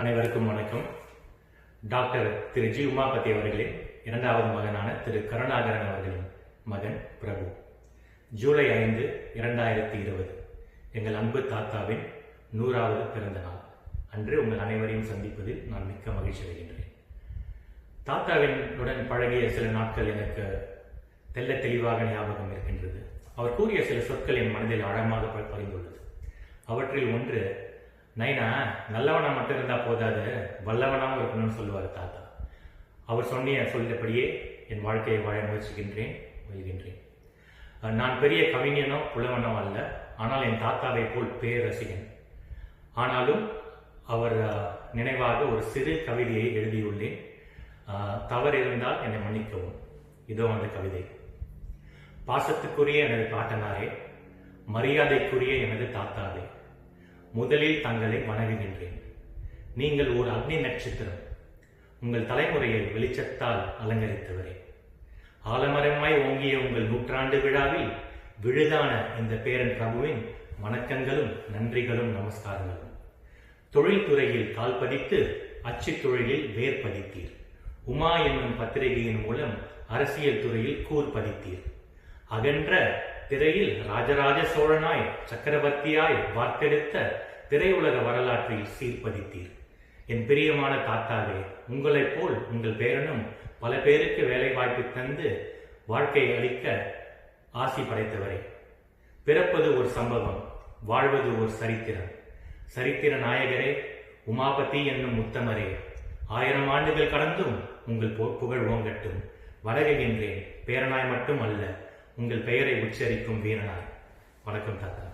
அனைவருக்கும் வணக்கம். டாக்டர் திரு ஜி உமாபதி அவர்களின் இரண்டாவது மகனான திரு கருணாகரன் அவர்களின் மகன் பிரபு. ஜூலை 5, 2020 எங்கள் அன்பு தாத்தாவின் 100வது பிறந்த நாள் அன்று உங்கள் அனைவரையும் சந்திப்பதில் நான் மிக்க மகிழ்ச்சி அடைகின்றேன். தாத்தாவினுடன் பழகிய சில நாட்கள் எனக்கு தெல்ல தெளிவாக ஞாபகம் இருக்கின்றது. அவர் கூறிய சில சொற்கள் என் மனதில் ஆழமாக பதிந்துள்ளது. அவற்றில் ஒன்று, நைனா நல்லவனா மட்டும் இருந்தா போதாது, வல்லவனாகவும் இருக்கணும்னு சொல்லுவார் தாத்தா. அவர் சொல்லிட்டபடியே என் வாழ்க்கையை வாழ முயற்சிக்கின்றேன். நான் பெரிய கவிஞனோ புலவனோ அல்ல, ஆனால் என் தாத்தாவை போல் பேரரசிகன். ஆனாலும் அவர் நினைவாக ஒரு சிறு கவிதையை எழுதியுள்ளேன். தவறு இருந்தால் என்னை மன்னிக்கவும். இதோ அந்த கவிதை. பாசத்துக்குரிய எனது பாட்டனாரே, மரியாதைக்குரிய எனது தாத்தாவே, முதலில் தங்களை வணங்குகின்றேன். நீங்கள் ஒரு அக்னி நட்சத்திரம். உங்கள் தலைமுறையை வெளிச்சத்தால் அலங்கரித்தவரே, ஆலமரமாய் ஓங்கிய உங்கள் 100ஆண்டு விழாவில் விழுதான இந்த பேரன் பிரபுவின் வணக்கங்களும் நன்றிகளும் நமஸ்காரங்களும். தொழில்துறையில் கால் பதித்து அச்சு தொழிலில் வேர் பதித்தீர். உமா என்னும் பத்திரிகையின் மூலம் அரசியல் துறையில் கூர் பதித்தீர். அகன்ற திரையில் ராஜராஜ சோழனாய் சக்கரவர்த்தியாய் வார்த்தெடுத்த திரையுலக வரலாற்றில் சீர்பதித்தீர். என் பிரியமான தாத்தாவே, உங்களைப் போல் உங்கள் பேரனும் பல பேருக்கு வேலை வாய்ப்பு தந்து வாழ்க்கை அளிக்க ஆசி படைத்தவரே, பிறப்பது ஒரு சம்பவம், வாழ்வது ஒரு சரித்திரம். சரித்திர நாயகரே, உமாபதி என்னும் உத்தமரே, 1000 ஆண்டுகள் கடந்தும் உங்கள் புகழ் ஓங்கட்டும். வணங்குகின்றேன், பேரனாய் மட்டும் அல்ல, உங்கள் பெயரை உச்சரிக்கும் வீரனாய். வணக்கம் தாத்தா.